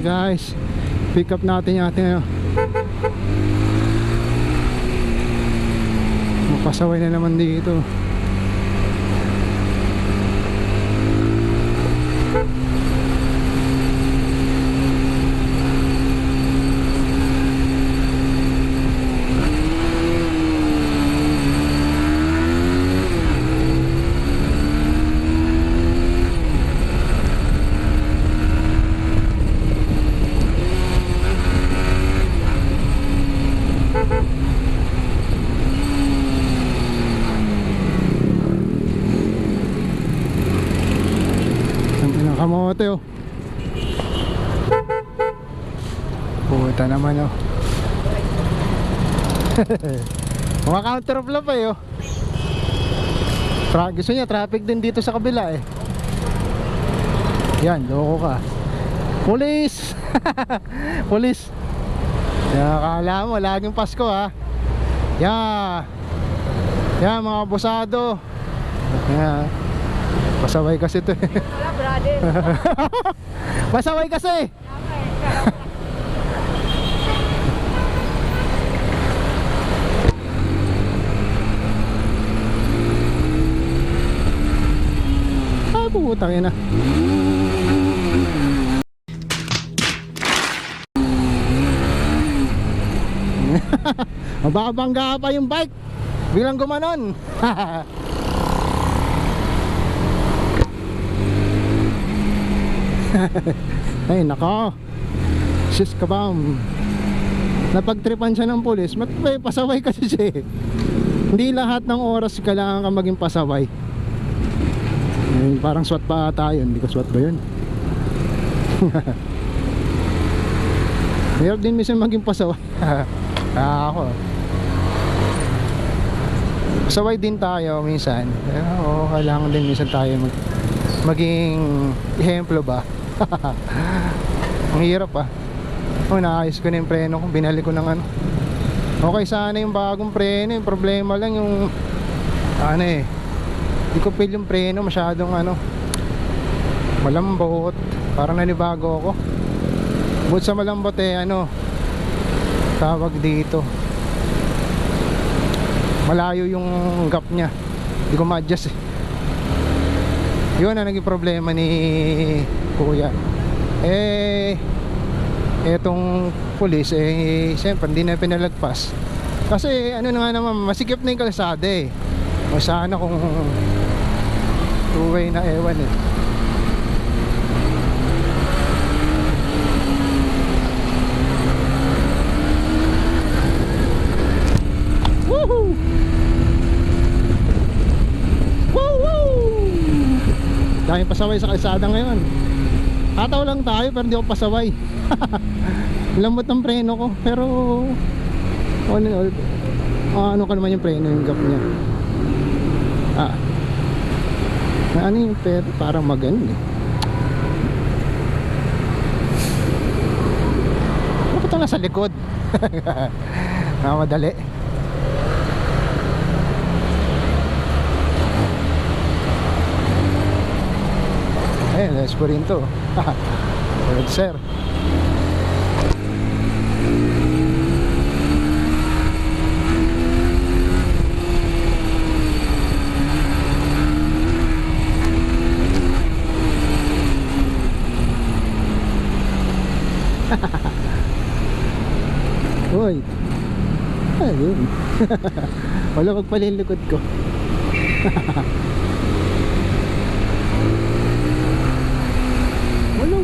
guys, pick up natin yung ating mapasaway na naman dito. Kamote oh. Puta naman oh. Mga counterflow pa eh oh. Gusto niya traffic din dito sa kabila eh. Yan, loko ka. Police. Police. Akala mo laging Pasko ha. Yan mga abusado. Yan. Pasaway kasi ito eh. Wala brother. Pasaway kasi. Ay putang ina. Mababangga pa yung bike. Bilang gumanon. Ay nako, sis kabam. Napagtripan siya ng pulis. May pasaway kasi siya eh. Hindi lahat ng oras kailangan ka maging pasaway. Parang SWAT pa ata yun. Hindi ko SWAT ba yun? Mayroon din minsan maging pasaway. Ako pasaway din tayo minsan. Oo, kailangan din minsan tayo maging ehemplo ba. Ang hirap ah. Naayos ko na yung preno ko. Binalik ko ng ano. Okay sana yung bagong preno. Yung problema lang yung ano eh, hindi ko feel yung preno. Masyadong ano, malambot. Parang nanibago ako. But sa malambot eh ano, tawag dito, malayo yung gap nya. Hindi ko ma-adjust eh. Yun ang naging problema ni kuya. Etong pulis siyempre hindi na pinalagpas. Kasi ano na nga naman, masikip na yung kalsada eh. O sana kung two-way na ewan eh. Woohoo! Daming pasaway sa kalsada ngayon. Ataw lang tayo pero hindi ako pasaway. Lambot ng preno ko. Pero all in all, ano ka naman yung preno, yung gap nya. Ano yung pero parang magano eh. Bakit ito nasa likod? Madali. Ayun, let's go rin to. Good sir. Uy. Ayun. Wala magpalin likod ko.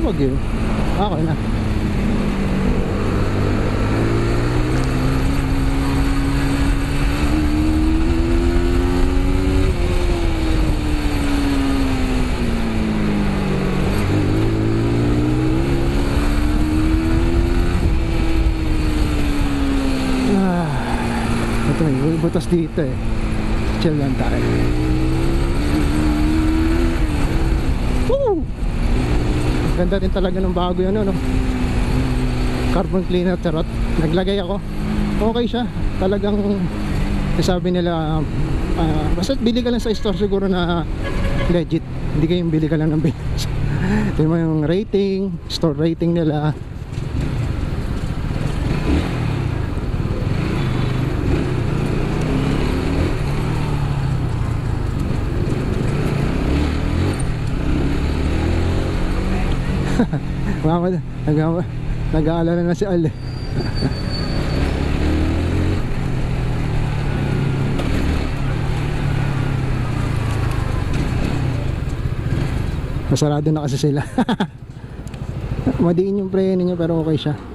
Wag yun. Okay na. Ito may butas dito eh. Chill lang tayo. Woo! Ganda din talaga ng bago yun, no? Carbon cleaner charot. Naglagay ako. Okay siya. Talagang sabi nila basta bili ka lang sa store siguro na legit. Hindi kayong bili ka lang ng Ito mo yung rating, store rating nila. Nag-aalala na si Al eh. Masarado na kasi sila. Madiin yung preno niya pero okay siya.